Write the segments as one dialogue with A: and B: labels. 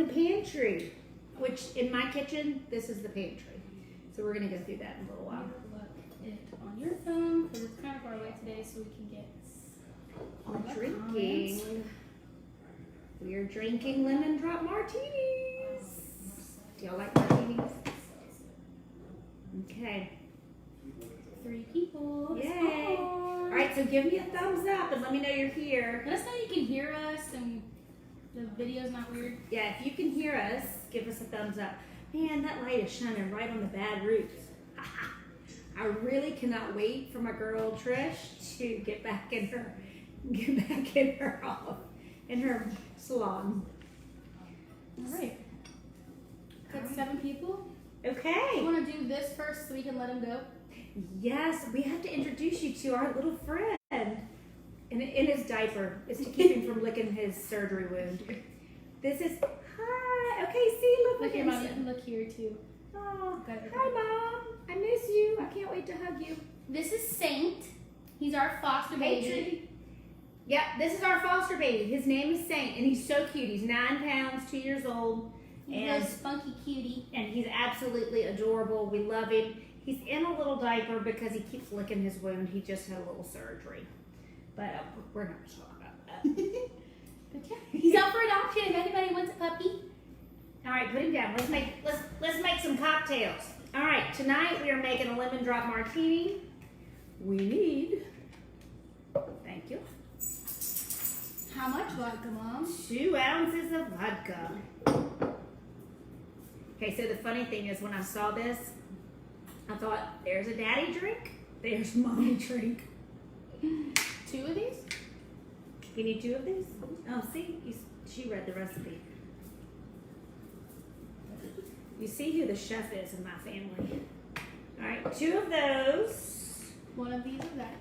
A: pantry, which in my kitchen, this is the pantry. So we're going to go through that in a little while.
B: Look it on your phone because it's kind of far away today, so we can get all the
A: drinking.
B: comments.
A: We are drinking Lemon Drop Martinis. Do y'all like martinis? Okay.
B: 3 people.
A: Yay. All right, so give me a thumbs up and let me know you're here.
B: Let us know you can hear us and the video's not weird.
A: Yeah, if you can hear us, give us a thumbs up. Man, that light is shining right on the bad roots. I really cannot wait for my girl Trish to get back in her salon.
B: All right. That's 7 people.
A: Okay.
B: You want to do this first so we can let him go?
A: Yes, we have to introduce you to our little friend. In his diaper. It's to keep him from licking his surgery wound. This is, hi. Okay, see, look
B: Look
A: at
B: here, Mom. You
A: him.
B: can look here too.
A: Oh,
B: Okay.
A: hi, Mom. I miss you. I can't wait to hug you.
B: This is Saint. He's our foster baby.
A: Pantry. Yep, this is our foster baby. His name is Saint, and he's so cute. He's 9 pounds, 2 years old.
B: He's a spunky cutie.
A: And he's absolutely adorable. We love him. He's in a little diaper because he keeps licking his wound. He just had a little surgery. But we're not going to talk about that.
B: But yeah, he's up for adoption if anybody wants a puppy.
A: All right, put him down. Let's make some cocktails. All right, tonight we are making a lemon drop martini. We need, thank you,
B: How much vodka, Mom?
A: 2 ounces of vodka. Okay, so the funny thing is when I saw this, I thought, there's a daddy drink, there's a mommy drink.
B: 2 of these?
A: You need 2 of these? Oh, see, she read the recipe. You see who the chef is in my family. All right, 2 of those.
B: 1 of these of that.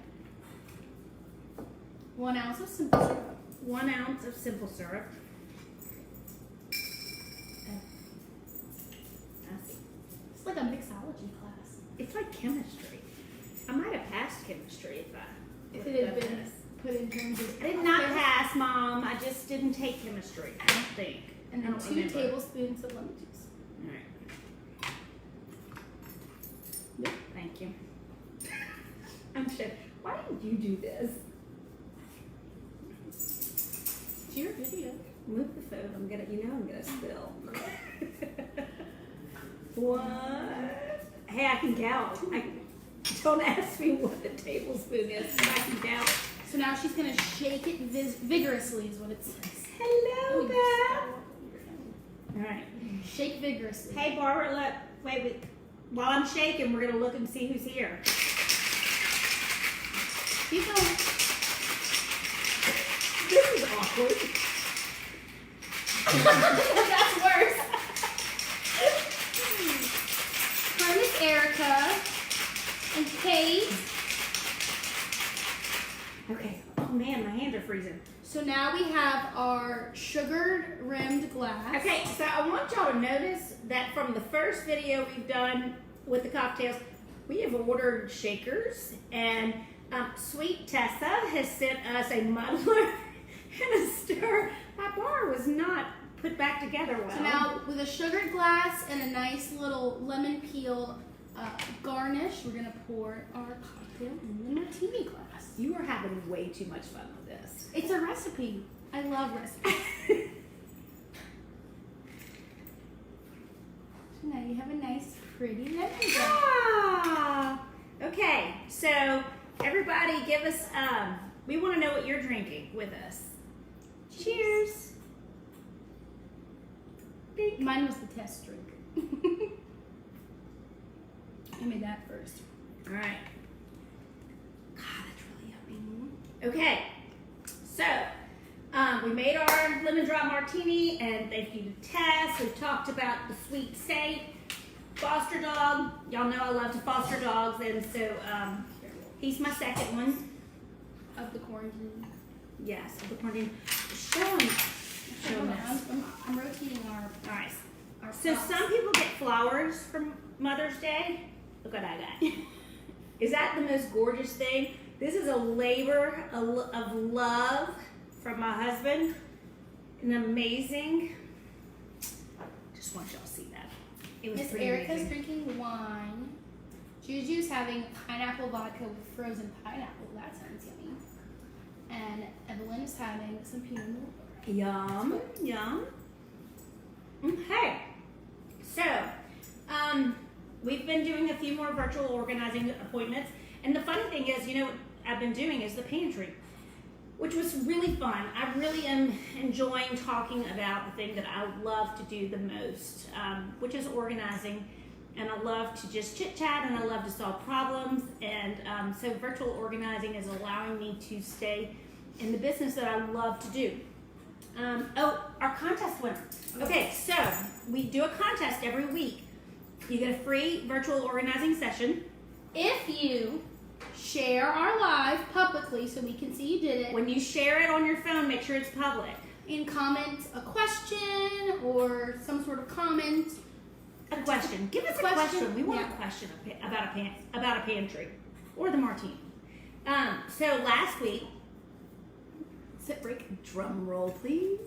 B: 1 ounce of simple syrup.
A: 1 ounce of simple syrup.
B: It's like a mixology class.
A: It's like chemistry. I might have passed chemistry
B: If it had been put in terms of.
A: I did not pass, Mom. I just didn't take chemistry. I don't think.
B: And then 2 tablespoons of lemon juice.
A: All right.
B: Yep.
A: Thank you. I'm sure. Why didn't you do this?
B: It's your video.
A: Move the phone. I'm gonna spill. What? Hey, I can count. Don't ask me what the tablespoon is. I can count.
B: So now she's gonna shake it vigorously, is what it says.
A: Hello, Beth. All right.
B: Shake vigorously.
A: Hey, Barbara, look. Wait. While I'm shaking, we're gonna look and see who's here.
B: Keep going.
A: This is awkward.
B: That's worse. Her name is Erica and Kate.
A: Okay. Oh man, my hands are freezing.
B: So now we have our sugar rimmed glass.
A: Okay, so I want y'all to notice that from the first video we've done with the cocktails, we have ordered shakers, and Sweet Tessa has sent us a muddler and a stir. My bar was not put back together well.
B: So now with a sugared glass and a nice little lemon peel garnish, we're gonna pour our cocktail in the martini glass.
A: You are having way too much fun with this.
B: It's a recipe. I love recipes. So now you have a nice, pretty lemon glass.
A: Ah, okay, so everybody give us, we want to know what you're drinking with us. Cheers. Big.
B: Mine was the test drink. I made that first.
A: All right. God, that's really yummy. Okay, so we made our lemon drop martini, and thank you to Tess. We've talked about the sweet Saint, foster dog. Y'all know I love to foster dogs, and so he's my second one.
B: Of the quarantine.
A: Yes, of the quarantine. Show him.
B: I'm rotating our
A: Alright.
B: So
A: So some people get flowers for Mother's Day. Look what I got. Is that the most gorgeous thing? This is a labor of love from my husband. An amazing Just want y'all to see that. It was
B: Miss
A: pretty
B: Erica's
A: amazing.
B: drinking wine. Juju's having pineapple vodka with frozen pineapple. That sounds yummy. And Evelyn is having some Pinot Noir.
A: Yum, yum. Okay, so we've been doing a few more virtual organizing appointments, and the funny thing is, you know, what I've been doing is the pantry, which was really fun. I really am enjoying talking about the thing that I love to do the most, which is organizing. And I love to just chit chat, and I love to solve problems. And so virtual organizing is allowing me to stay in the business that I love to do. Our contest winner. Okay, so we do a contest every week. You get a free virtual organizing session.
B: If you share our live publicly so we can see you did it,
A: When you share it on your phone, make sure it's public.
B: and comment a question or some sort of comment.
A: A question. Give us a question. We want a question about a pantry or the Martini. So last week, sit break, drum roll please.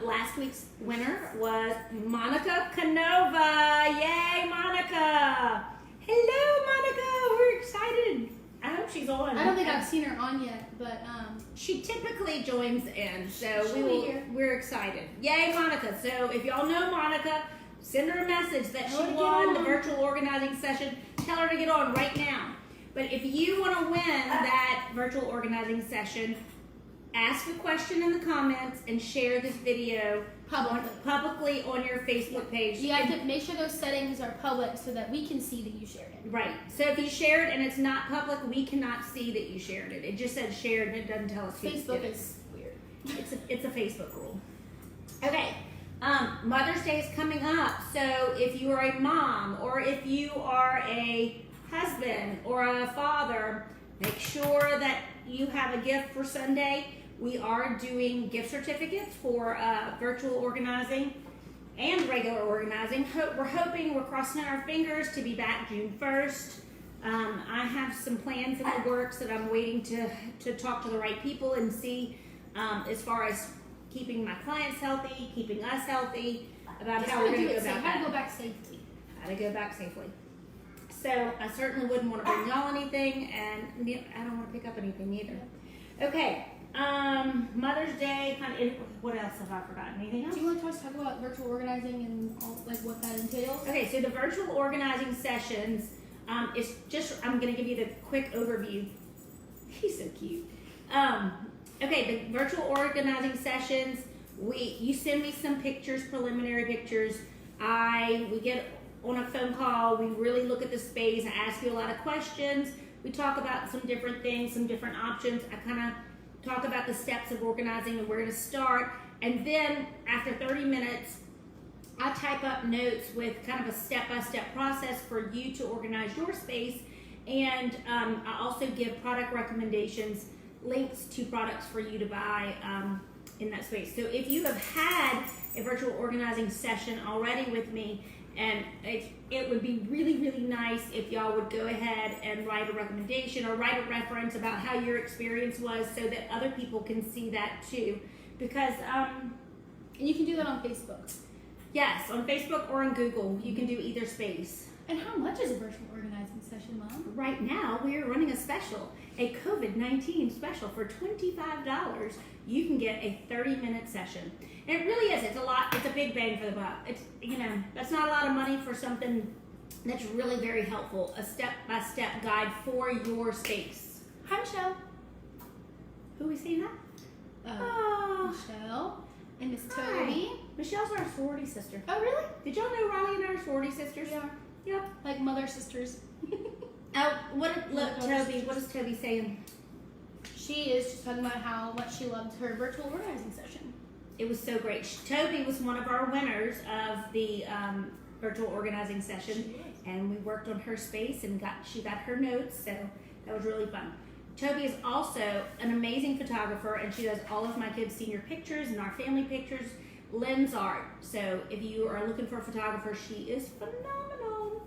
A: Last week's winner was Monica Canova. Yay, Monica! Hello, Monica. We're excited. I hope she's on.
B: I don't think I've seen her on yet, but
A: She typically joins in, so
B: She'll be here.
A: we're excited. Yay, Monica. So if y'all know Monica, send her a message that
B: Tell her
A: she
B: to get
A: won the
B: on.
A: virtual organizing session. Tell her to get on right now. But if you want to win that virtual organizing session, ask a question in the comments and share this video publicly on your Facebook page.
B: you have to make sure those settings are public so that we can see that you shared it.
A: Right. So if you share it and it's not public, we cannot see that you shared it. It just says shared and it doesn't tell us who did
B: Facebook
A: it.
B: is weird.
A: It's a Facebook rule. Okay. Mother's Day is coming up. So if you are a mom or if you are a husband or a father, make sure that you have a gift for Sunday. We are doing gift certificates for virtual organizing and regular organizing. We're crossing our fingers to be back June 1st. I have some plans in the works that I'm waiting to talk to the right people and see as far as keeping my clients healthy, keeping us healthy, about how we're going to go about
B: How to
A: that.
B: go back safely.
A: How to go back safely. So I certainly wouldn't want to bring y'all anything, and I don't want to pick up anything either. Okay. Mother's Day, what else have I forgotten? Anything else?
B: Do you want to talk about virtual organizing and all, like what that entails?
A: Okay, so the virtual organizing sessions is just, I'm going to give you the quick overview. He's so cute. Okay, the virtual organizing sessions, you send me some pictures, preliminary pictures. We get on a phone call, we really look at the space, I ask you a lot of questions. We talk about some different things, some different options. I kind of talk about the steps of organizing and where to start. And then after 30 minutes, I type up notes with kind of a step-by-step process for you to organize your space. And I also give product recommendations, links to products for you to buy in that space. So if you have had a virtual organizing session already with me, and it would be really, really nice if y'all would go ahead and write a recommendation or write a reference about how your experience was so that other people can see that too. Because,
B: And you can do that on Facebook.
A: yes, on Facebook or on Google, you can do either space.
B: And how much is a virtual organizing session, Mom?
A: Right now, we are running a special, a COVID-19 special for $25. You can get a 30-minute session. And it really is. It's a lot. It's a big bang for the buck. It's, that's not a lot of money for something that's really very helpful. A step-by-step guide for your space.
B: Hi, Michelle.
A: Who are we seeing that? Oh,
B: Michelle and Miss
A: hi.
B: Toby.
A: Michelle's our sorority sister.
B: Oh, really?
A: Did y'all know Riley and I are sorority sisters?
B: We are.
A: Yep.
B: Like mother sisters.
A: Oh, look, Toby. What is Toby saying?
B: She is just talking about how much she loved her virtual organizing session.
A: It was so great. Toby was one of our winners of the virtual organizing session, and we worked on her space and she got her notes, so that was really fun. Toby is also an amazing photographer, and she does all of my kids' senior pictures and our family pictures, lens art. So if you are looking for a photographer, she is phenomenal.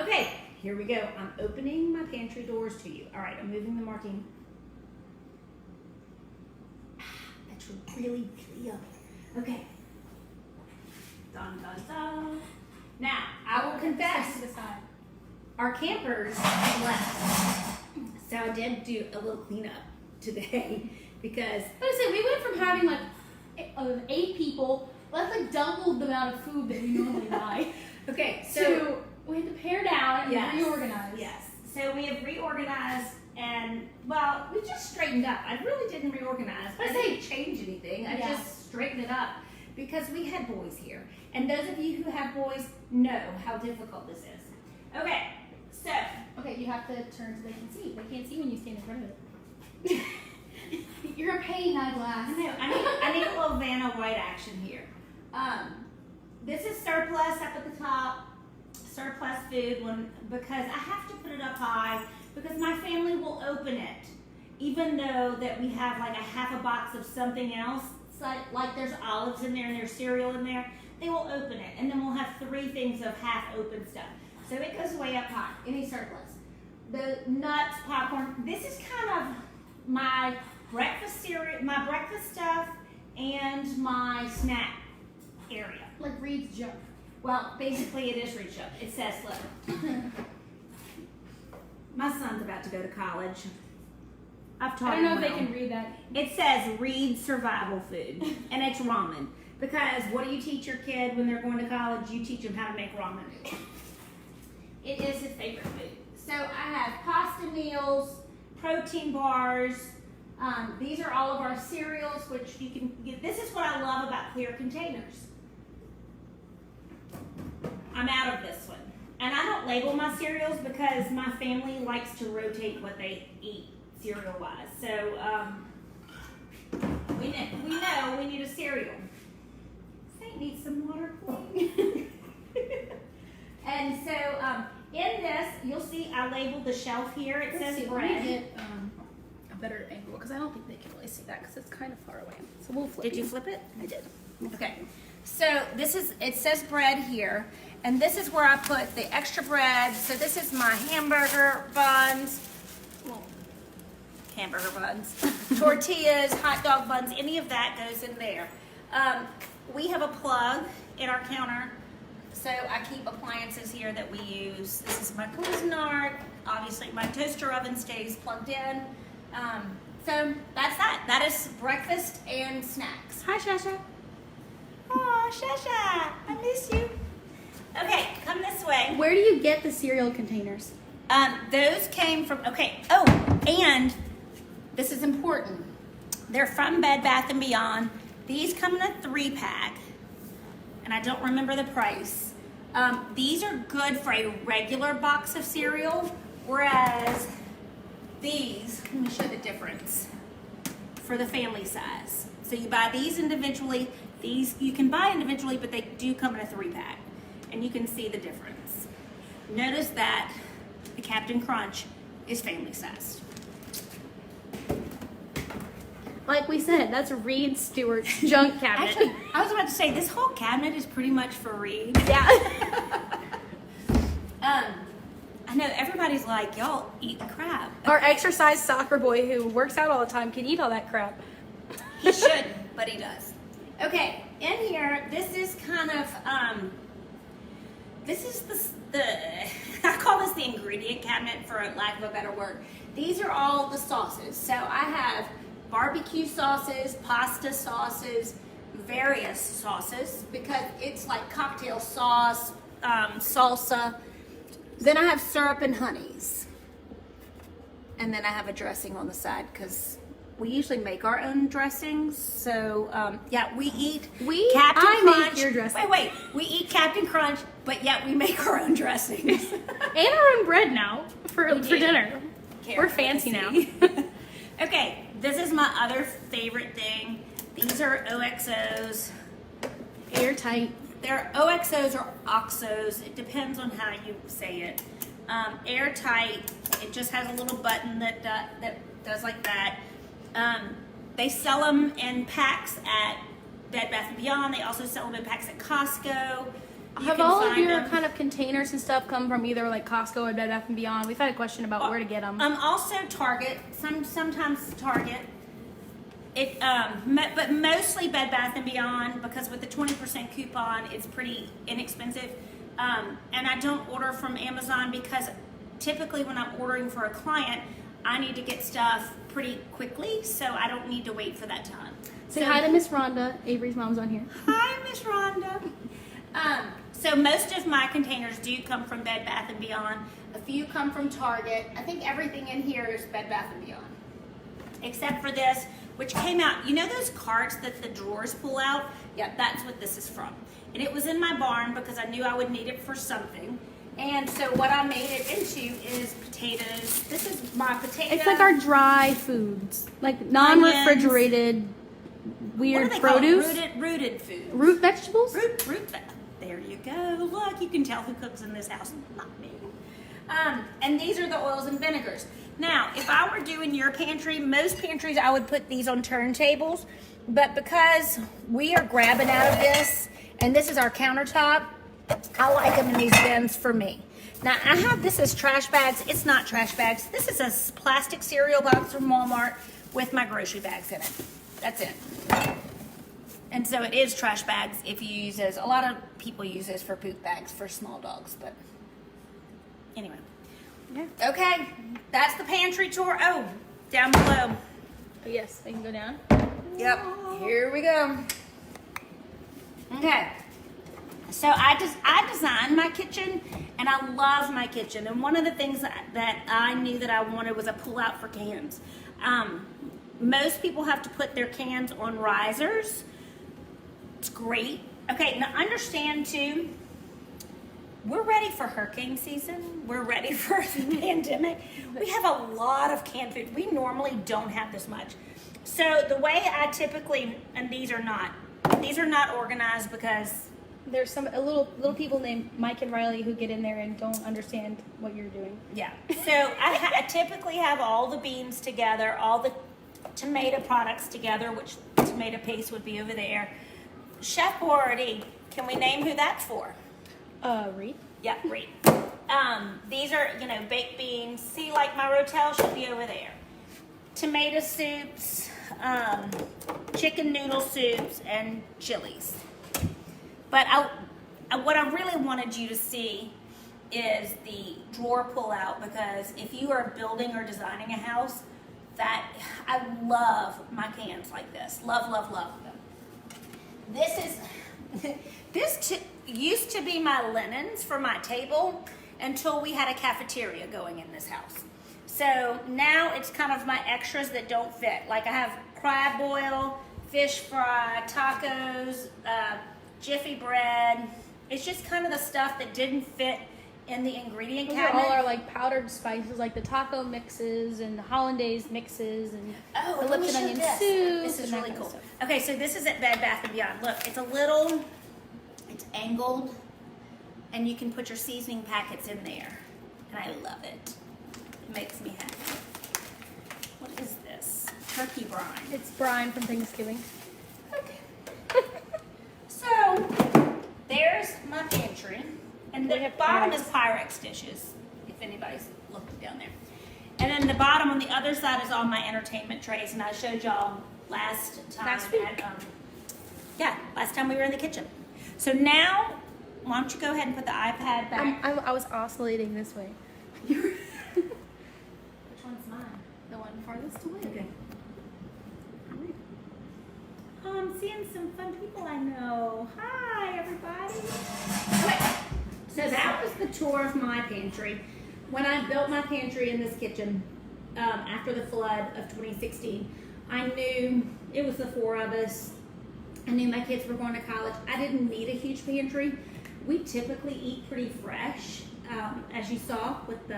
A: Okay, here we go. I'm opening my pantry doors to you. All right, I'm moving the Martini. That's really, really yummy. Okay. Dun, dun, dun. Now, I will confess,
B: To the side.
A: our campers left. So I did do a little cleanup today because
B: But I say we went from having like 8 people, that's like double the amount of food that we normally buy.
A: okay, so
B: So we had to pare down and
A: yes,
B: reorganize.
A: Yes. So we have reorganized and well, we just straightened up. I really didn't reorganize. I didn't change anything. I just straightened it up because we had boys here. And those of you who have boys know how difficult this is. Okay, so
B: Okay, you have to turn so they can see. They can't see when you stand in front of it. You're a pain in that glass.
A: I know. I need a little Vanna White action here. This is surplus up at the top. Surplus food because I have to put it up high because my family will open it, even though that we have like a half a box of something else. It's like there's olives in there and there's cereal in there. They will open it, and then we'll have 3 things of half open stuff. So it goes way up high. Any surplus. The nuts, popcorn. This is kind of my breakfast cereal, my breakfast stuff, and my snack area.
B: Like Reed's junk.
A: Well, basically it is reach up. It says look. My son's about to go to college. I've taught
B: I don't know
A: him
B: if they
A: well.
B: can read that.
A: It says read survival food, and it's ramen. Because what do you teach your kid when they're going to college? You teach them how to make ramen noodles. It is his favorite food. So I have pasta meals, protein bars. These are all of our cereals, which you can get. This is what I love about clear containers. I'm out of this one. And I don't label my cereals because my family likes to rotate what they eat cereal-wise. So we know we need a cereal. Saint needs some water, please. And so in this, you'll see I labeled the shelf here. It says bread.
B: Let me get a better angle because I don't think they can really see that because it's kind of far away. So we'll flip.
A: Did you flip it?
B: I did.
A: Okay. So it says bread here, and this is where I put the extra bread. So this is my hamburger buns, tortillas, hot dog buns, any of that goes in there. We have a plug in our counter, so I keep appliances here that we use. This is my Cuisinart. Obviously, my toaster oven stays plugged in. So that's that. That is breakfast and snacks.
B: Hi, Shasha.
A: Oh, Shasha, I miss you. Okay, come this way.
B: Where do you get the cereal containers?
A: Those came from, okay, oh, and this is important. They're from Bed Bath & Beyond. These come in a 3-pack, and I don't remember the price. These are good for a regular box of cereal, whereas these, let me show the difference, for the family size. So you buy these individually. These you can buy individually, but they do come in a 3-pack, and you can see the difference. Notice that the Captain Crunch is family sized.
B: Like we said, that's Reed Stewart's junk cabinet.
A: Actually, I was about to say this whole cabinet is pretty much for Reed.
B: Yeah.
A: I know everybody's like, y'all eat crap.
B: Our exercise soccer boy who works out all the time can eat all that crap.
A: He shouldn't, but he does. Okay, in here, this is kind of, this is the I call this the ingredient cabinet for lack of a better word. These are all the sauces. So I have barbecue sauces, pasta sauces, various sauces, because it's like cocktail sauce, salsa. Then I have syrup and honeys. And then I have a dressing on the side because we usually make our own dressings. So, yeah, we eat Captain Crunch.
B: Make your dressing.
A: Wait. We eat Captain Crunch, but yet we make our own dressings.
B: And our own bread now for dinner. We're fancy now.
A: Okay, this is my other favorite thing. These are OXOs.
B: Airtight.
A: They're OXOs or OXOs. It depends on how you say it. Airtight. It just has a little button that does like that. They sell them in packs at Bed Bath & Beyond. They also sell them in packs at Costco.
B: Have all of your kind of containers and stuff come from either like Costco or Bed Bath & Beyond? We've had a question about where to get them.
A: Also Target. Sometimes Target. But mostly Bed Bath & Beyond, because with the 20% coupon, it's pretty inexpensive. And I don't order from Amazon because typically when I'm ordering for a client, I need to get stuff pretty quickly, so I don't need to wait for that time.
B: Say hi to Miss Rhonda. Avery's mom's on here.
A: Hi, Miss Rhonda. So most of my containers do come from Bed Bath & Beyond. A few come from Target. I think everything in here is Bed Bath & Beyond, except for this, which came out. You know those carts that the drawers pull out? Yeah, that's what this is from. And it was in my barn because I knew I would need it for something. And so what I made it into is potatoes. This is my potato.
B: It's like our dry foods, like non-refrigerated, weird produce.
A: Rooted food.
B: Root vegetables?
A: There you go. Look, you can tell who cooks in this house, not me. And these are the oils and vinegars. Now, if I were doing your pantry, most pantries I would put these on turntables, but because we are grabbing out of this, and this is our countertop, I like them in these bins for me. Now, I have this as trash bags. It's not trash bags. This is a plastic cereal box from Walmart with my grocery bags in it. That's it. And so it is trash bags if you use this. A lot of people use this for poop bags for small dogs, but anyway.
B: Yeah.
A: Okay, that's the pantry tour. Oh, down below.
B: Oh, yes, I can go down.
A: Yep, here we go. Okay, so I designed my kitchen, and I love my kitchen. And one of the things that I knew that I wanted was a pull out for cans. Most people have to put their cans on risers. It's great. Okay, now understand too, we're ready for hurricane season. We're ready for the pandemic. We have a lot of canned food. We normally don't have this much. So the way I typically, and these are not organized because
B: There's a little people named Mike and Riley who get in there and don't understand what you're doing.
A: yeah. So I typically have all the beans together, all the tomato products together, which tomato paste would be over there. Chef Boyardee, can we name who that's for?
B: Reed?
A: Yeah, Reed. These are, baked beans. See, like my rotel should be over there. Tomato soups, chicken noodle soups, and chilies. But what I really wanted you to see is the drawer pull out, because if you are building or designing a house, that I love my cans like this. Love, love, love them. This used to be my linens for my table until we had a cafeteria going in this house. So now it's kind of my extras that don't fit. Like I have crab boil, fish fry, tacos, Jiffy bread. It's just kind of the stuff that didn't fit in the ingredient
B: Those
A: cabinet.
B: are all our like powdered spices, like the taco mixes and the hollandaise mixes and the
A: let me
B: Lipton
A: show
B: onion
A: this.
B: soup.
A: This is
B: and that
A: really
B: kind of
A: cool.
B: stuff.
A: Okay, so this is at Bed Bath & Beyond. Look, it's angled, and you can put your seasoning packets in there. And I love it. It makes me happy. What is this? Turkey brine.
B: It's brine from Thanksgiving.
A: Okay. So, there's my pantry. And the
B: We have
A: bottom
B: Pyrex.
A: is Pyrex dishes, if anybody's looking down there. And then the bottom on the other side is all my entertainment trays. And I showed y'all last time.
B: Last week.
A: Last time we were in the kitchen. So now, why don't you go ahead and put the iPad back?
B: I was oscillating this way.
A: Which one's mine?
B: The one farthest away.
A: Okay. Oh, I'm seeing some fun people I know. Hi, everybody. Okay. So that was the tour of my pantry. When I built my pantry in this kitchen after the flood of 2016, I knew it was the four of us. I knew my kids were going to college. I didn't need a huge pantry. We typically eat pretty fresh, as you saw with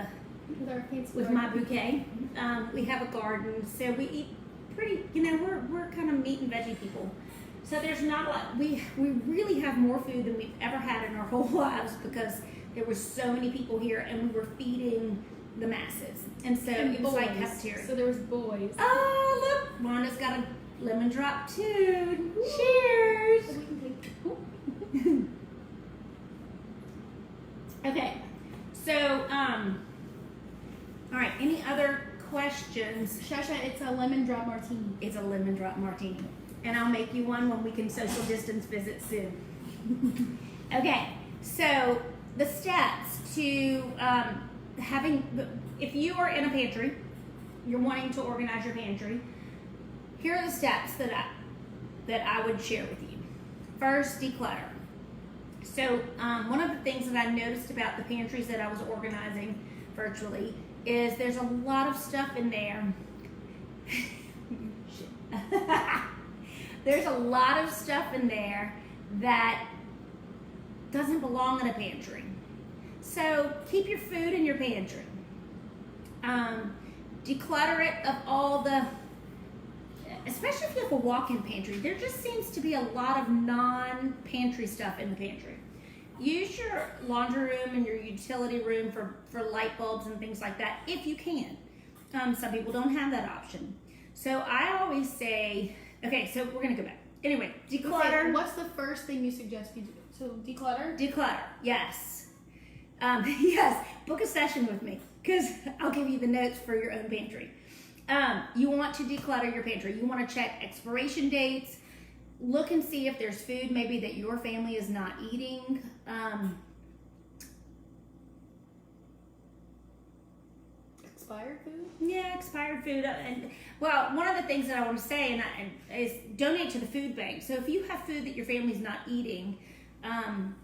A: my bouquet. We have a garden, so we eat pretty. We're kind of meat and veggie people. So there's not a lot. We really have more food than we've ever had in our whole lives because there were so many people here, and we were feeding the masses. And so it was like cafeteria.
B: So there was boys.
A: Oh, look, Rhonda's got a lemon drop too. Cheers. Okay, so all right. Any other questions,
B: Shasha, it's a lemon drop martini.
A: it's a lemon drop martini. And I'll make you one when we can social distance visit soon. Okay, so the steps to if you are in a pantry, you're wanting to organize your pantry, here are the steps that I would share with you. First, declutter. So one of the things that I noticed about the pantries that I was organizing virtually is there's a lot of stuff in there. There's a lot of stuff in there that doesn't belong in a pantry. So keep your food in your pantry. Declutter it of all the, especially if you have a walk-in pantry, there just seems to be a lot of non-pantry stuff in the pantry. Use your laundry room and your utility room for light bulbs and things like that if you can. Some people don't have that option. So I always say, okay, so we're gonna go back. Anyway, declutter.
B: Okay, what's the first thing you suggest you do? So declutter?
A: Declutter, yes. Yes, book a session with me because I'll give you the notes for your own pantry. You want to declutter your pantry. You want to check expiration dates. Look and see if there's food maybe that your family is not eating.
B: Expired food?
A: Yeah, expired food. And well, one of the things that I want to say is donate to the food bank. So if you have food that your family's not eating,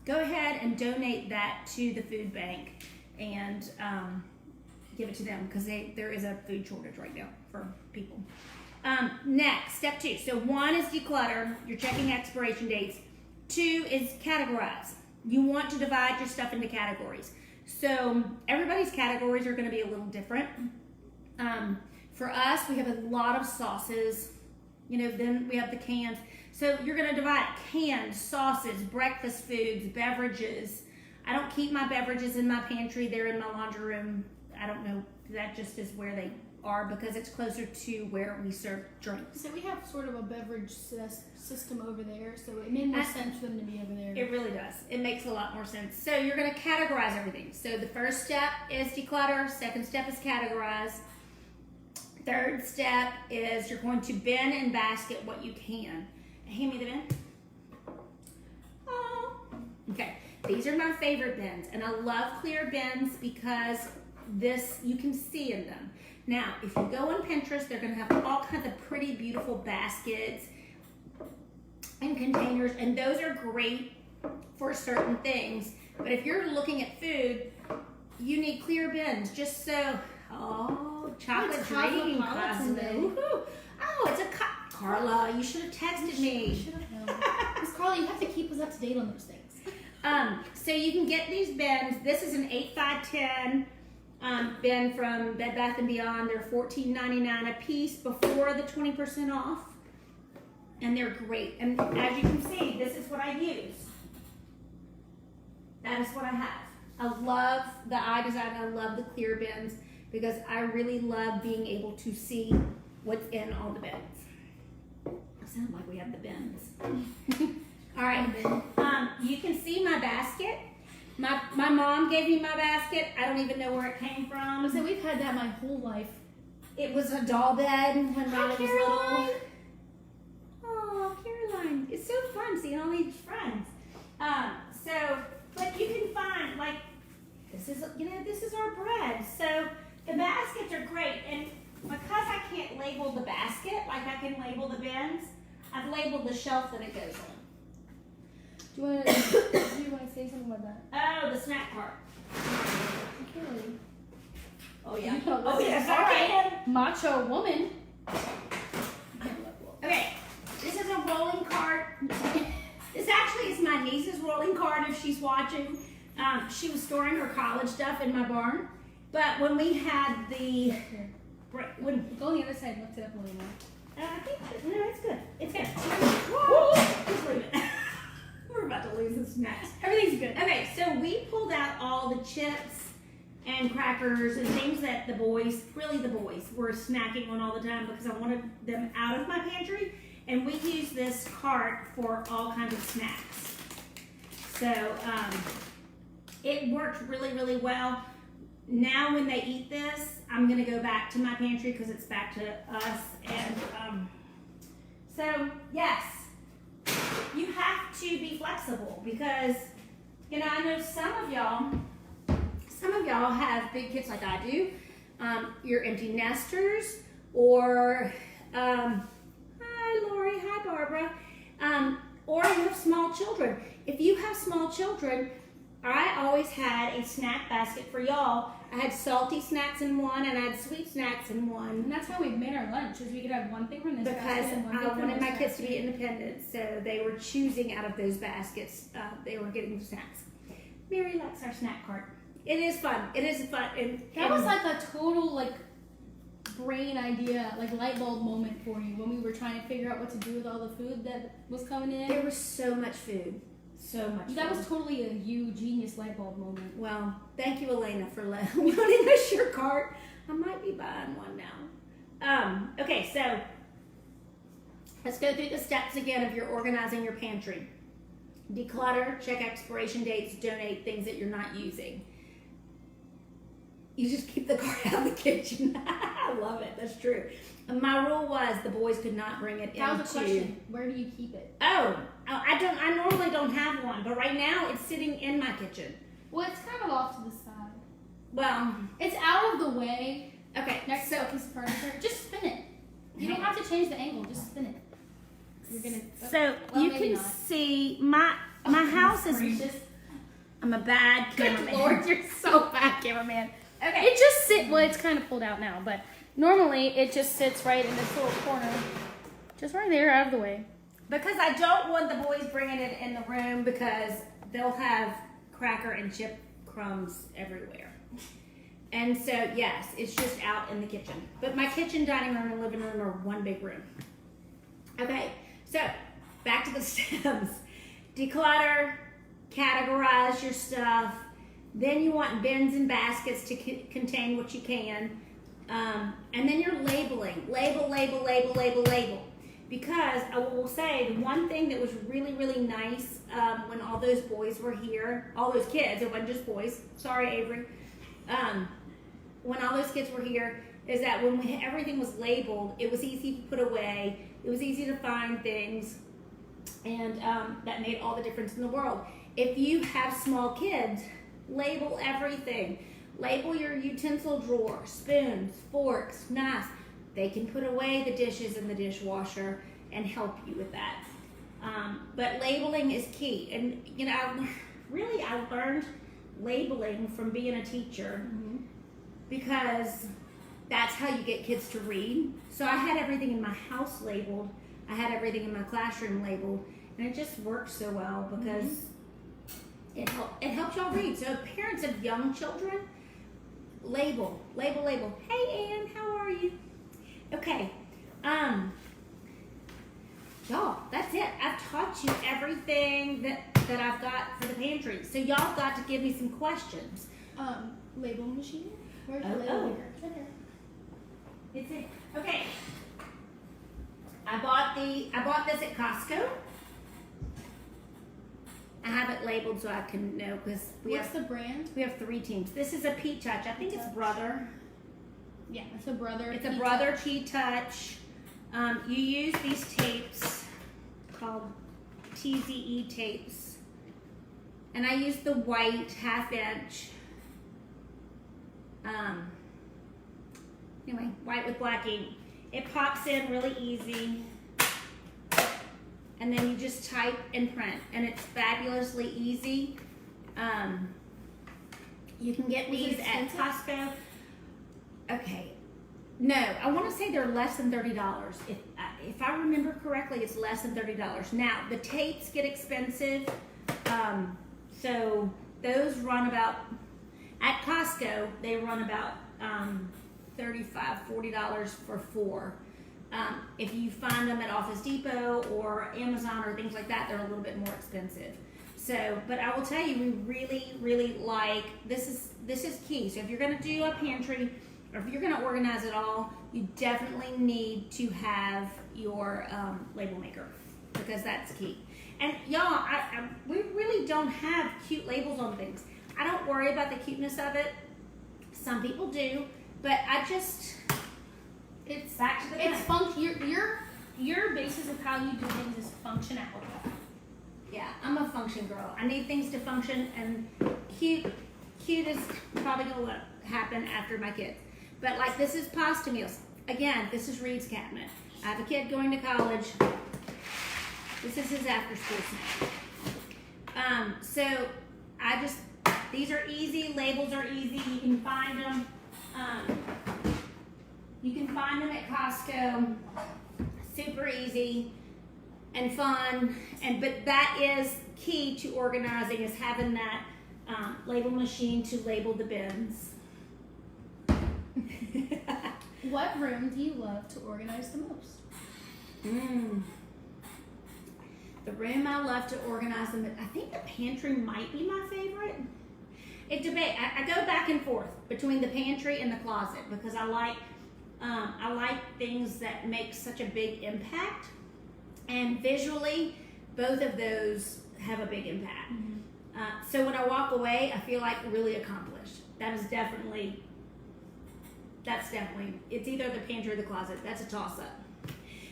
A: go ahead and donate that to the food bank and give it to them because there is a food shortage right now for people. Next, step 2. So 1 is declutter. You're checking expiration dates. 2 is categorize. You want to divide your stuff into categories. So everybody's categories are going to be a little different. For us, we have a lot of sauces. Then we have the cans. So you're going to divide canned, sauces, breakfast foods, beverages. I don't keep my beverages in my pantry. They're in my laundry room. I don't know. That just is where they are because it's closer to where we serve drinks.
B: So we have sort of a beverage system over there, so it made more sense for them to be over there.
A: It really does. It makes a lot more sense. So you're going to categorize everything. So the first step is declutter. Second step is categorize. Third step is you're going to bin and basket what you can. Hand me the bin. Oh. Okay. These are my favorite bins, and I love clear bins because you can see in them. Now, if you go on Pinterest, they're going to have all kinds of pretty, beautiful baskets and containers, and those are great for certain things. But if you're looking at food, you need clear bins just so. Oh, chocolate drinking cosmo. Oh, it's a Carla, you should have texted me.
B: Should have known. Because Carla, you have to keep us up to date on those things.
A: So you can get these bins. This is an 8x10 bin from Bed Bath & Beyond. They're $14.99 a piece before the 20% off. And they're great. And as you can see, this is what I use. That is what I have. I love the eye design. I love the clear bins because I really love being able to see what's in all the bins. It sounds like we have the bins. All right. You can see my basket. My mom gave me my basket. I don't even know where it came from.
B: So we've had that my whole life.
A: It was a doll bed when I was
B: Caroline.
A: little. Oh, Caroline. It's so fun seeing all these friends. But you can find, like, this is our bread. So the baskets are great. And because I can't label the basket like I can label the bins, I've labeled the shelf that it goes on.
B: Do you want to say something about that?
A: Oh, the snack cart.
B: Okay.
A: Oh, yeah.
B: Oh,
A: yes,
B: all
A: I
B: right.
A: can.
B: Macho woman.
A: Okay, this is a rolling cart. This actually is my niece's rolling cart if she's watching. She was storing her college stuff in my barn. But when we had the...
B: Go on the other side and lift it up a little more.
A: I think, no, it's good. It's good. Whoa! Just leave it. We're about to lose this mess.
B: Everything's good.
A: Okay, so we pulled out all the chips and crackers and things that the boys were snacking on all the time because I wanted them out of my pantry. And we use this cart for all kinds of snacks. So it worked really, really well. now when they eat this, I'm gonna go back to my pantry because it's back to us. And so yes, you have to be flexible because, you know, I know some of y'all have big kids like I do. You're empty nesters, or hi Lori, hi Barbara, or you have small children. If you have small children, I always had a snack basket for y'all. I had salty snacks in one and I had sweet snacks in one.
B: And that's how we made our lunch, is we could have one thing from this
A: Because
B: basket and one thing
A: I
B: from
A: wanted
B: this
A: my kids to
B: basket.
A: be independent, so they were choosing out of those baskets. They were getting snacks. Mary likes our snack cart. It is fun. It is fun.
B: That was like a total like brain idea, like light bulb moment for you when we were trying to figure out what to do with all the food that was coming in.
A: There was so much food. So much
B: That
A: food.
B: was totally a you genius light bulb moment.
A: Well, thank you, Elena, for loaning us your cart. I might be buying one now. Okay, so let's go through the steps again if you're organizing your pantry. Declutter, check expiration dates, donate things that you're not using. You just keep the cart out of the kitchen. I love it. That's true. My rule was the boys could not bring it
B: That
A: into.
B: was a question. Where do you keep it?
A: I normally don't have one, but right now it's sitting in my kitchen.
B: Well, it's kind of off to the side.
A: Well,
B: It's out of the way.
A: okay.
B: Next to a piece of furniture. Just spin it. You don't have to change the angle. Just spin it. You're gonna.
A: So
B: well,
A: you
B: maybe
A: can
B: not.
A: see my house is.
B: Gracious.
A: I'm a bad cameraman.
B: Good Lord, you're so bad, cameraman.
A: Okay.
B: It just sit. Well, it's kind of pulled out now, but normally it just sits right in this little corner, just right there, out of the way.
A: Because I don't want the boys bringing it in the room because they'll have cracker and chip crumbs everywhere. And so, yes, it's just out in the kitchen. But my kitchen, dining room, and living room are one big room. Okay, so back to the steps. Declutter, categorize your stuff. Then you want bins and baskets to contain what you can. And then you're labeling. Label. Because I will say the one thing that was really, really nice when all those boys were here, all those kids, it wasn't just boys, sorry Avery, when all those kids were here, is that when everything was labeled, it was easy to put away, it was easy to find things, and that made all the difference in the world. If you have small kids, label everything. Label your utensil drawer, spoons, forks, knives. They can put away the dishes in the dishwasher and help you with that. But labeling is key. And, you know, I learned labeling from being a teacher because that's how you get kids to read. So I had everything in my house labeled. I had everything in my classroom labeled. And it just worked so well because it helps y'all read. So parents of young children, label. Hey Ann, how are you? Okay, y'all, that's it. I've taught you everything that I've got for the pantry. So y'all got to give me some questions.
B: Label machine? Where's the
A: Oh,
B: label
A: oh.
B: here? It's right there.
A: It's it. Okay. I bought this at Costco. I have it labeled so I can know because
B: What's the brand?
A: we have 3 teams. This is a Pea Touch. I think it's Brother.
B: Yeah, it's a Brother.
A: It's a
B: Pea
A: Brother
B: Touch.
A: Pea Touch. You use these tapes called TZE tapes. And I use the white 1/2 inch. Anyway, white with black ink. It pops in really easy. And then you just type and print. And it's fabulously easy. You can get
B: Was it
A: these at
B: expensive?
A: Costco. Okay. No, I want to say they're less than $30. If I remember correctly, it's less than $30. Now, the tapes get expensive. So those run about, at Costco, they run about $35, $40 for 4. If you find them at Office Depot or Amazon or things like that, they're a little bit more expensive. So, but I will tell you, we really, really like, this is key. So if you're going to do a pantry, or if you're going to organize it all, you definitely need to have your label maker because that's key. And y'all, we really don't have cute labels on things. I don't worry about the cuteness of it. Some people do, but
B: It's
A: back to the
B: it's your basis of how you do things is functionality.
A: yeah, I'm a function girl. I need things to function, and cute is probably gonna happen after my kids. But like, this is pasta meals. Again, this is Reed's cabinet. I have a kid going to college. This is his after school snack. So these are easy. Labels are easy. You can find them. You can find them at Costco. Super easy and fun. But that is key to organizing, is having that label machine to label the bins.
B: What room do you love to organize the most?
A: The room I love to organize them. I think the pantry might be my favorite. I go back and forth between the pantry and the closet because I like things that make such a big impact, and visually, both of those have a big impact. So when I walk away, I feel like really accomplished. That's definitely. It's either the pantry or the closet. That's a toss-up.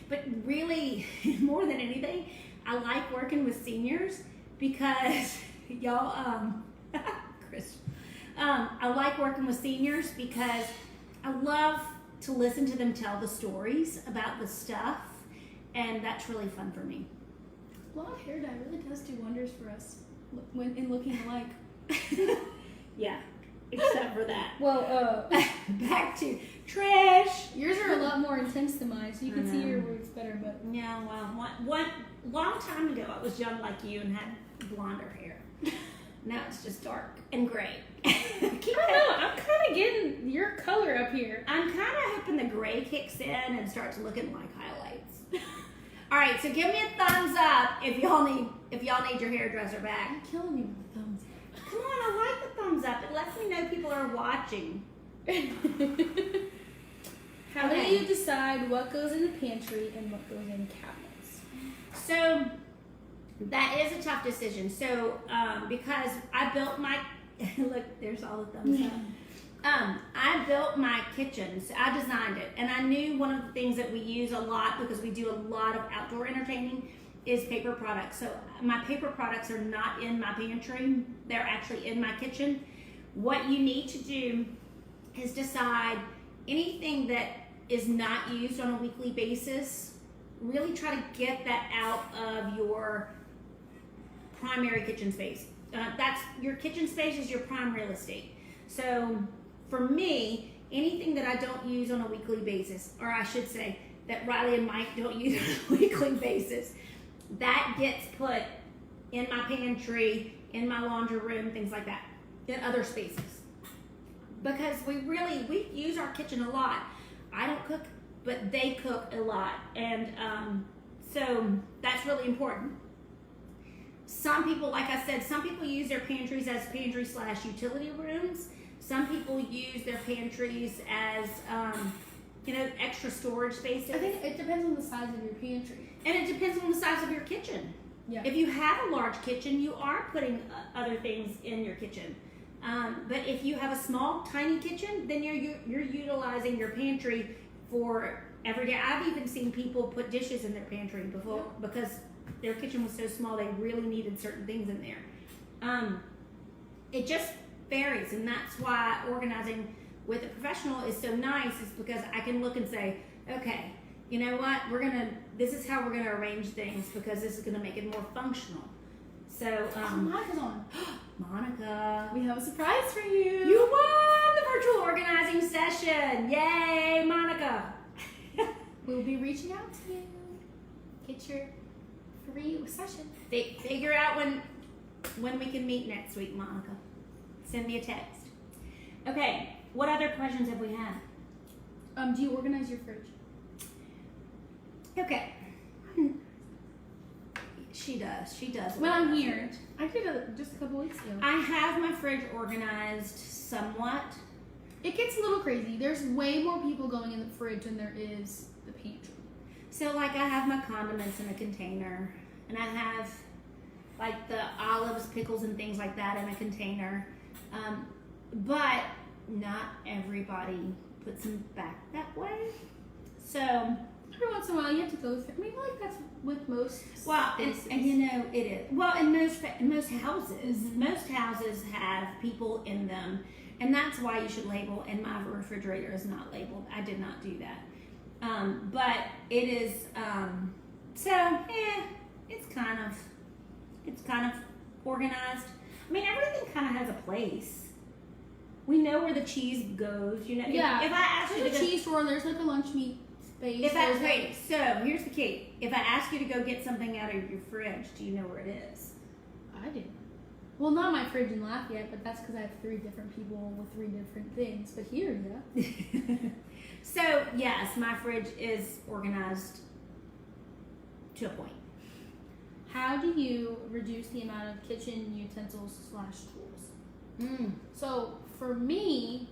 A: But really, more than anything, I like working with seniors because y'all, Chris, I like working with seniors because I love to listen to them tell the stories about the stuff, and that's really fun for me.
B: Blonde hair dye really does do wonders for us when in looking alike.
A: Yeah, except for that.
B: Well,
A: back to Trish.
B: Yours are a lot more intense than mine, so you can see your words better. But
A: yeah, well, one long time ago, I was young like you and had blonder hair. Now it's just dark and gray.
B: I don't know. I'm kind of getting your color up here.
A: I'm kind of hoping the gray kicks in and starts looking like highlights. All right, so give me a thumbs up if y'all need your hairdresser back.
B: You're killing me with the thumbs up.
A: Come on, I like the thumbs up. It lets me know people are watching.
B: How do you decide what goes in the pantry and what goes in cabinets?
A: So that is a tough decision. So because I built my look, there's all the thumbs up. I built my kitchen. So I designed it, and I knew one of the things that we use a lot because we do a lot of outdoor entertaining is paper products. So my paper products are not in my pantry; they're actually in my kitchen. What you need to do is decide anything that is not used on a weekly basis. Really try to get that out of your primary kitchen space. That's your kitchen space is your prime real estate. So for me, anything that I don't use on a weekly basis, or I should say that Riley and Mike don't use on a weekly basis, that gets put in my pantry, in my laundry room, things like that, in other spaces. Because we use our kitchen a lot. I don't cook, but they cook a lot. And so that's really important. Some people, like I said, some people use their pantries as pantry/utility rooms. Some people use their pantries as, extra storage spaces.
B: I think it depends on the size of your pantry.
A: And it depends on the size of your kitchen.
B: Yeah.
A: If you have a large kitchen, you are putting other things in your kitchen. But if you have a small, tiny kitchen, then you're utilizing your pantry for every day. I've even seen people put dishes in their pantry before because their kitchen was so small they really needed certain things in there. It just varies, and that's why organizing with a professional is so nice, is because I can look and say, okay, you know what, this is how we're gonna arrange things because this is gonna make it more functional. So
B: Monica's on.
A: Monica,
B: We have a surprise for you.
A: you won the virtual organizing session. Yay, Monica.
B: We'll be reaching out to you. Get your free session.
A: Figure out when we can meet next week, Monica. Send me a text. Okay, what other questions have we had?
B: Do you organize your fridge?
A: Okay. She does.
B: When I'm here. I did it just a couple weeks ago.
A: I have my fridge organized somewhat.
B: It gets a little crazy. There's way more people going in the fridge than there is the pantry.
A: So like I have my condiments in a container, and I have like the olives, pickles, and things like that in a container. But not everybody puts them back that way. So,
B: every once in a while you have to go through. I feel like that's with most
A: well,
B: spaces.
A: and you know it is. Well, in most houses, most houses have people in them, and that's why you should label. And my refrigerator is not labeled. I did not do that. But it is. It's kind of organized. I mean, everything kind of has a place. We know where the cheese goes. You know.
B: Yeah.
A: If I ask you
B: There's
A: to
B: a
A: go,
B: cheese drawer. There's like a lunch meat space.
A: So here's the key. If I ask you to go get something out of your fridge, do you know where it is?
B: I do. Well, not my fridge in Lafayette, but that's because I have 3 different people with 3 different things. But here, yeah.
A: So yes, my fridge is organized to a point.
B: How do you reduce the amount of kitchen utensils/tools? So for me,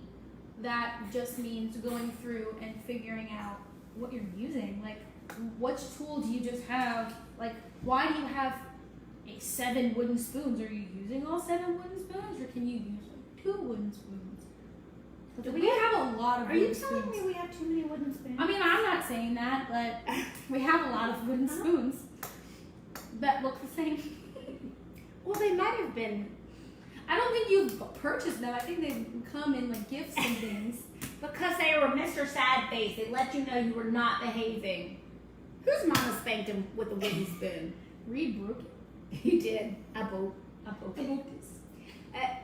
B: that just means going through and figuring out what you're using. Like, which tool do you just have? Like, why do you have 7 wooden spoons? Are you using all 7 wooden spoons, or can you use 2 wooden spoons?
A: Do
B: we have a lot of
A: Are
B: wooden
A: you telling
B: spoons.
A: me we have too many wooden spoons?
B: I mean, I'm not saying that, but we have a lot of wooden spoons that look the same.
A: Well, they might have been.
B: I don't think you've purchased them. I think they come in like gifts and things.
A: Because they were Mr. Sad Face. They let you know you were not behaving. Whose mama spanked him with a wooden spoon?
B: Reed broke it.
A: He did. I broke it.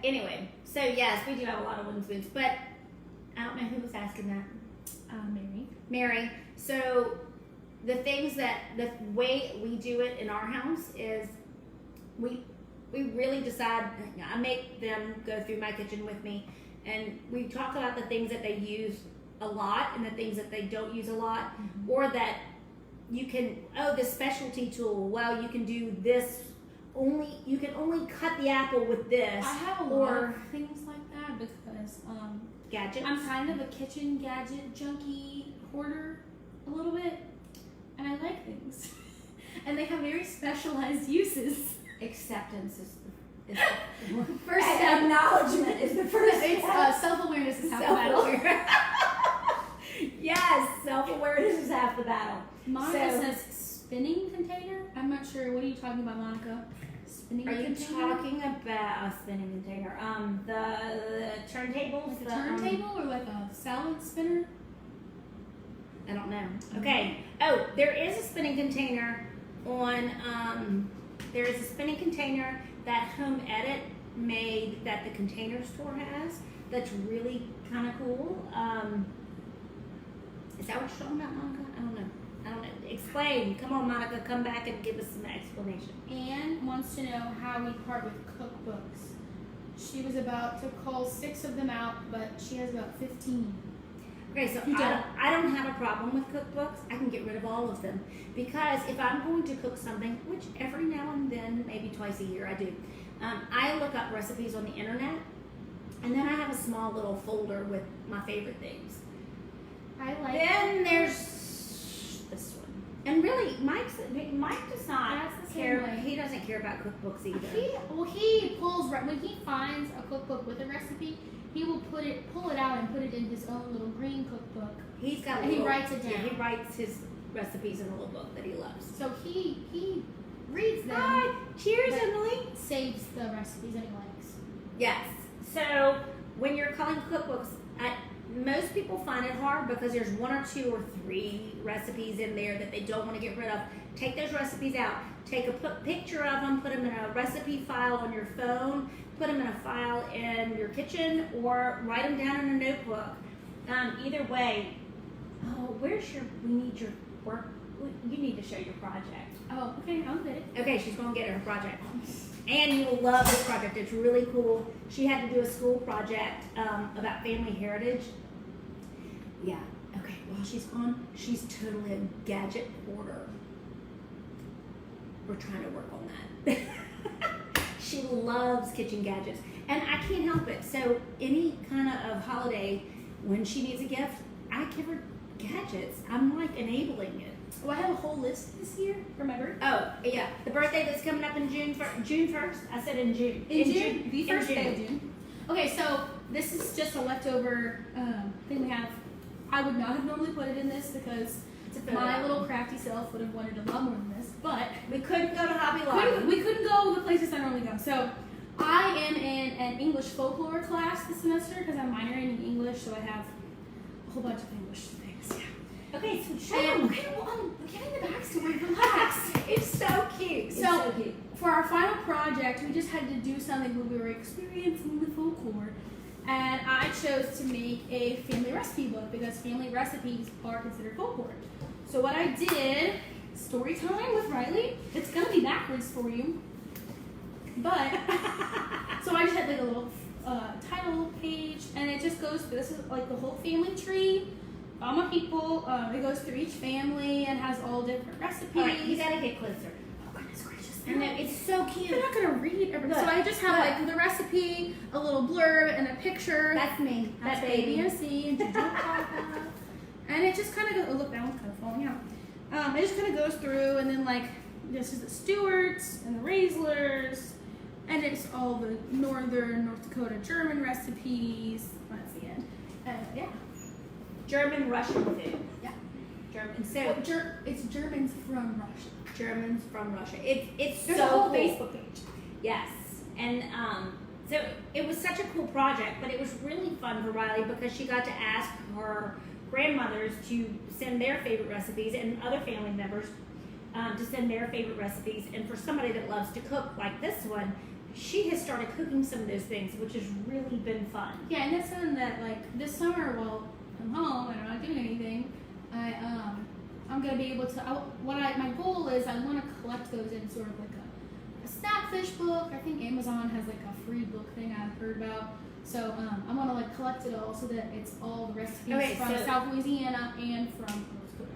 A: Anyway, so yes, we do have a lot of wooden spoons, but I don't know who was asking that. Mary. So the way we do it in our house is we really decide. I make them go through my kitchen with me, and we talk about the things that they use a lot and the things that they don't use a lot, or that you can, this specialty tool, well, you can do this. You can only cut the apple with this.
B: I have a lot of things like that because
A: gadgets.
B: I'm kind of a kitchen gadget junkie hoarder a little bit, and I like things, and they have very specialized uses.
A: Acceptance is the
B: First step.
A: Acknowledgement is the first
B: It's
A: step.
B: self-awareness is half the battle.
A: Yes, self-awareness is half the battle.
B: Monica says spinning container. I'm not sure. What are you talking about, Monica? Spinning
A: Are you
B: container?
A: talking about a spinning container? The turntables?
B: Like a turntable or like a salad spinner?
A: I don't know. Okay. Oh, there is a spinning container on. There is a spinning container that Home Edit made that the Container Store has. That's really kind of cool. Is that what you're talking about, Monica? I don't know. Explain. Come on, Monica. Come back and give us some explanation.
B: Anne wants to know how we part with cookbooks. She was about to call 6 of them out, but she has about 15.
A: Okay, so I don't have a problem with cookbooks. I can get rid of all of them. Because if I'm going to cook something, which every now and then, maybe twice a year I do, I look up recipes on the internet, and then I have a small little folder with my favorite things. Then there's this one. And really, Mike does not care. He doesn't care about cookbooks either.
B: He pulls, when he finds a cookbook with a recipe, he will pull it out and put it in his own little green cookbook.
A: He's got
B: he writes it down.
A: Yeah, he writes his recipes in a little book that he loves.
B: So he reads them.
A: Hi, cheers, Emily.
B: Saves the recipes that he likes.
A: Yes. So when you're calling cookbooks, most people find it hard because there's 1 or 2 or 3 recipes in there that they don't want to get rid of. Take those recipes out. Take a picture of them, put them in a recipe file on your phone, put them in a file in your kitchen, or write them down in a notebook. Either way, we need your work. You need to show your project.
B: Oh, okay, I'll get it.
A: Okay, she's going to get her project. And you will love this project. It's really cool. She had to do a school project about family heritage. Yeah. Okay, while she's gone, she's totally a gadget hoarder. We're trying to work on that. She loves kitchen gadgets. And I can't help it. So any kind of holiday, when she needs a gift, I give her gadgets. I'm like enabling it.
B: Oh, I have a whole list this year for my birthday.
A: Oh, yeah. The birthday that's coming up in June 1st. I said in June.
B: In June? The first day of June. Okay, so this is just a leftover thing we have. I would not have normally put it in this because my little crafty self would have wanted a lot more than this, but
A: we couldn't go to Hobby Lobby.
B: We couldn't go the places I normally go. So I am in an English folklore class this semester because I'm minoring in English, so I have a whole bunch of English things. Yeah.
A: Okay, so show
B: Okay, well, I'm getting the backstory. Relax.
A: It's so cute. It's so cute.
B: For our final project, we just had to do something where we were experiencing the folklore, and I chose to make a family recipe book because family recipes are considered folklore. So what I did, story time with Riley. It's gonna be backwards for you, but so I just had like a little title page, and it just goes. This is like the whole family tree. All my people. It goes through each family and has all different recipes.
A: All right, you gotta get closer.
B: Oh goodness gracious!
A: I know, it's so cute.
B: I'm not gonna read everything. So I just have like the recipe, a little blurb, and a picture.
A: That's me.
B: That's baby and C and Juju Papa. And it just kind of goes. Oh look, that one's kind of falling out. It just kind of goes through, and then like this is the Stewarts and the Raislers, and it's all the northern North Dakota German recipes. That's the end. Yeah.
A: German Russian food.
B: Yeah.
A: German. So
B: it's Germans from Russia.
A: Germans from Russia. It's
B: There's
A: so
B: a whole
A: cool.
B: Facebook page.
A: Yes, and so it was such a cool project, but it was really fun for Riley because she got to ask her grandmothers to send their favorite recipes and other family members to send their favorite recipes. And for somebody that loves to cook like this one, she has started cooking some of those things, which has really been fun.
B: Yeah, and that's something that like this summer, while I'm home and I'm not doing anything, I'm gonna be able to. My goal is I want to collect those in sort of like a Snapfish book. I think Amazon has like a free book thing I've heard about. So I want to like collect it all so that it's all the recipes from South Louisiana and from North Dakota.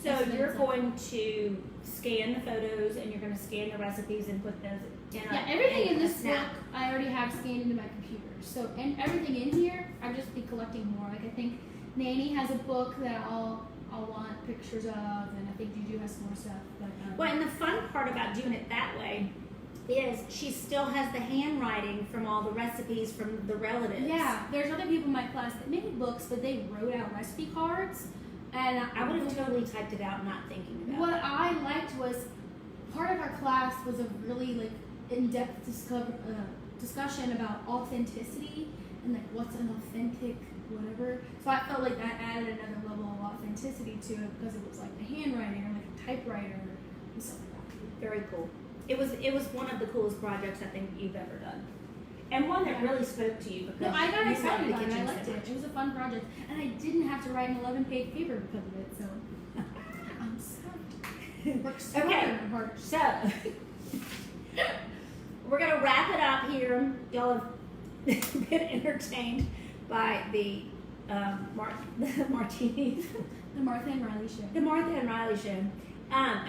A: So you're going to scan the photos and you're going to scan the recipes and put those in
B: everything in this book I already have scanned into my computer. So and everything in here, I'll just be collecting more. Like I think Nanny has a book that I'll want pictures of, and I think Juju has some more stuff. But,
A: well, and the fun part about doing it that way is she still has the handwriting from all the recipes from the relatives.
B: Yeah, there's other people in my class that made books, but they wrote out recipe cards, and
A: I would have totally typed it out, not thinking about
B: what
A: it.
B: I liked was part of our class was a really like in-depth discussion about authenticity and like what's an authentic whatever. So I felt like that added another level of authenticity to it because it was like the handwriting or like a typewriter and stuff like that.
A: Very cool. It was one of the coolest projects I think you've ever done, and one that really spoke to you because
B: no, I got
A: you
B: excited
A: loved the
B: about it. I
A: kitchen
B: liked
A: so
B: it.
A: much.
B: It was a fun project, and I didn't have to write an 11-page paper because of it. So I'm stoked. Worked so hard.
A: So we're gonna wrap it up here. Y'all have been entertained by the Martinis.
B: The Martha and Riley show.
A: The Martha and Riley show.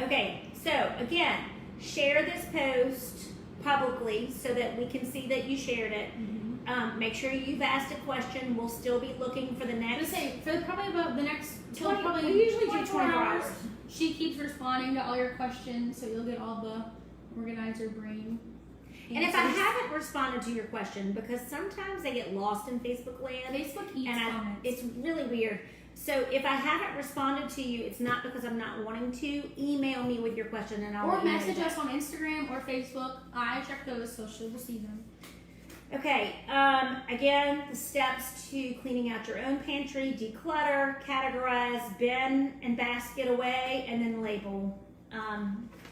A: Okay, so again, share this post publicly so that we can see that you shared it.
B: Mm-hmm.
A: Make sure you've asked a question. We'll still be looking for the next.
B: For probably about the next
A: 20,
B: probably
A: we usually do
B: 24
A: 24 hours.
B: She keeps responding to all your questions, so you'll get all the organizer brain.
A: And if I haven't responded to your question, because sometimes they get lost in Facebook land.
B: Facebook eats
A: and
B: comments.
A: It's really weird. So if I haven't responded to you, it's not because I'm not wanting to. Email me with your question and I'll
B: or message us on Instagram or Facebook. I check those, so she'll receive them.
A: Okay, again, the steps to cleaning out your own pantry: declutter, categorize, bin and basket away, and then label.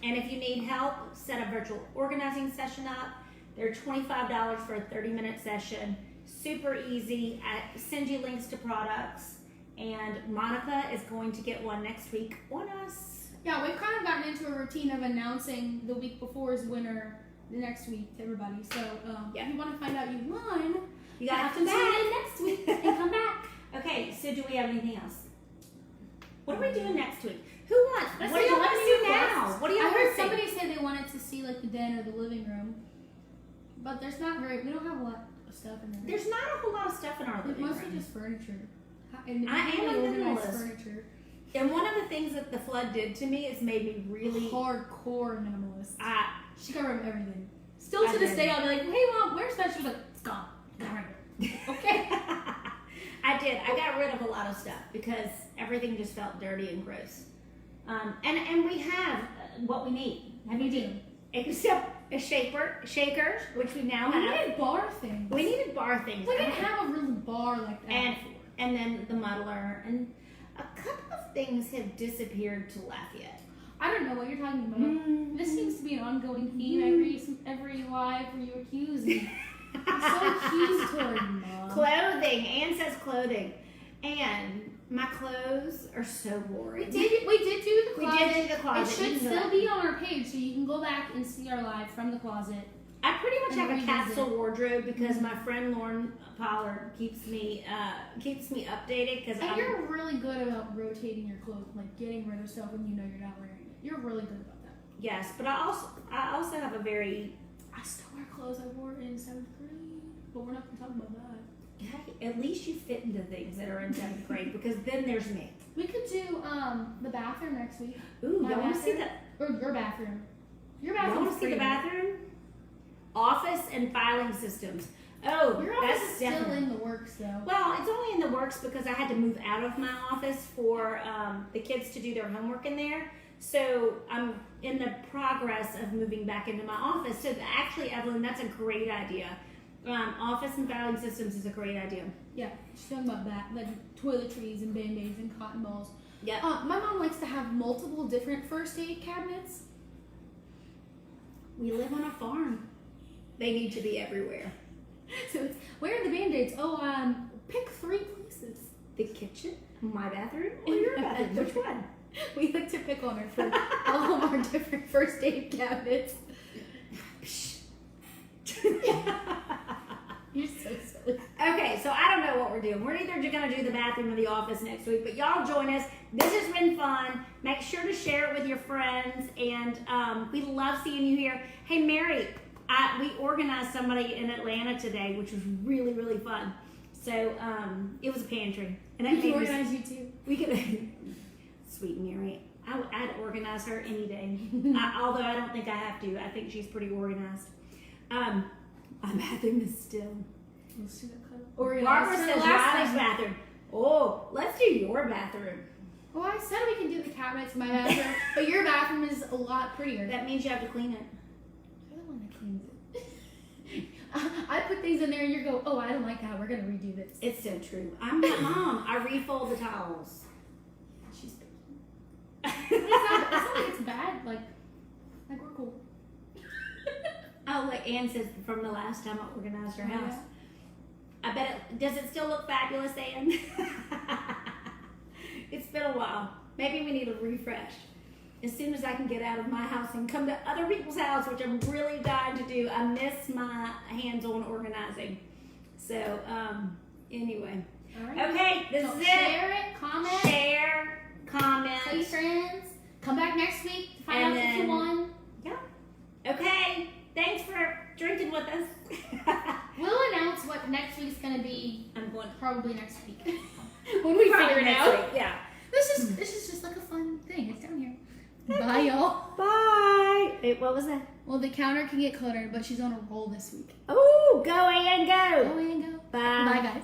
A: And if you need help, set a virtual organizing session up. They're $25 for a 30-minute session. Super easy. I send you links to products. And Monica is going to get one next week on us.
B: Yeah, we've kind of gotten into a routine of announcing the week before's winner the next week to everybody. So if you want to find out you won,
A: you have to
B: tune in next week and come back.
A: Okay, so do we have anything else? What are we doing next week? Who wants?
B: Let's
A: What do
B: see,
A: you want to do
B: let's-
A: now? What do you
B: I
A: want
B: heard
A: to see?
B: somebody say they wanted to see like the den or the living room, but we don't have a lot of stuff in there.
A: There's not a whole lot of stuff in our living
B: mostly
A: room.
B: just furniture. And
A: I am a
B: organized
A: minimalist.
B: furniture.
A: And one of the things that the flood did to me is made me really
B: Hardcore minimalist.
A: I
B: She got rid of everything. Still
A: I
B: to this
A: did.
B: day, I'll be like, "Hey, Mom, where's that?" She was like, "It's gone." Okay.
A: I did. I got rid of a lot of stuff because everything just felt dirty and gross. And we have what we need.
B: Have you do?
A: Except a shaker, which we now
B: We
A: have.
B: needed bar things.
A: We needed bar things.
B: We didn't have a real bar like that before.
A: And then the muddler. And a couple of things have disappeared to Lafayette.
B: I don't know what you're talking about. This seems to be an ongoing theme every live where you accuse me. I'm so accusatory, Mom.
A: Clothing. Anne says clothing. And my clothes are so boring.
B: We did do the closet.
A: We did do the closet.
B: It should still be on our page, so you can go back and see our live from the closet.
A: I pretty much have a
B: revisit.
A: capsule wardrobe because my friend Lauren Pollard keeps me updated.
B: And you're really good about rotating your clothes, like getting rid of stuff when you know you're not wearing it. You're really good about that.
A: Yes, but I also have a very.
B: I still wear clothes I wore in 7th grade, but we're not going to talk about that.
A: Heck, at least you fit into things that are in 7th grade because then there's me.
B: We could do the bathroom next week.
A: Ooh,
B: My
A: y'all want to see
B: bathroom?
A: that?
B: Or your bathroom. Your
A: Y'all
B: bathroom.
A: want to see the bathroom? Office and filing systems. Oh,
B: Your office
A: that's
B: is still
A: definitely.
B: in the works, though.
A: Well, it's only in the works because I had to move out of my office for the kids to do their homework in there. So I'm in the progress of moving back into my office. So actually, Evelyn, that's a great idea. Office and filing systems is a great idea.
B: Yeah, she's talking about that, like toiletries and band-aids and cotton balls.
A: Yep.
B: My mom likes to have multiple different first aid cabinets.
A: We live on a farm. They need to be everywhere.
B: So it's, where are the band-aids? Oh, pick 3 places.
A: The kitchen, my bathroom, or your bathroom? Which one?
B: We like to pick on her for all of our different first aid cabinets. You're so silly.
A: Okay, so I don't know what we're doing. We're either going to do the bathroom or the office next week, but y'all join us. This has been fun. Make sure to share it with your friends, and we love seeing you here. Hey, Mary, we organized somebody in Atlanta today, which was really, really fun. So it was a pantry. And
B: We can organize you too.
A: We could. Sweet Mary. I'd organize her any day. Although I don't think I have to. I think she's pretty organized. My bathroom is still.
B: Let's do that.
A: Barbara says Riley's bathroom. Oh, let's do your bathroom.
B: Well, I said we can do the cabinets in my bathroom, but your bathroom is a lot prettier.
A: That means you have to clean it.
B: You're the one that cleans it. I put things in there and you go, oh, I don't like that. We're going to redo this.
A: It's so true. I'm not mom. I refold the towels.
B: She's it's not like it's bad. Like we're cool.
A: Oh, like Ann says from the last time I organized her house.
B: Yeah.
A: I bet does it still look fabulous, Ann? It's been a while. Maybe we need a refresh. As soon as I can get out of my house and come to other people's house, which I'm really dying to do, I miss my hands-on organizing. So, anyway.
B: All right.
A: Okay, this is it.
B: Share it, comment.
A: Share, comment.
B: Tell your friends. Come back next week to find
A: And
B: out if you
A: then-
B: won.
A: Yeah. Okay. Thanks for drinking with us.
B: We'll announce what next week's going to be
A: I'm going
B: probably next week. When we figure it
A: next
B: out.
A: week, yeah.
B: This is just like a fun thing. It's down here. Bye, y'all.
A: Bye. Wait, what was that?
B: Well, the counter can get cluttered, but she's on a roll this week.
A: Oh, go and go.
B: Go and go.
A: Bye.
B: Bye, guys.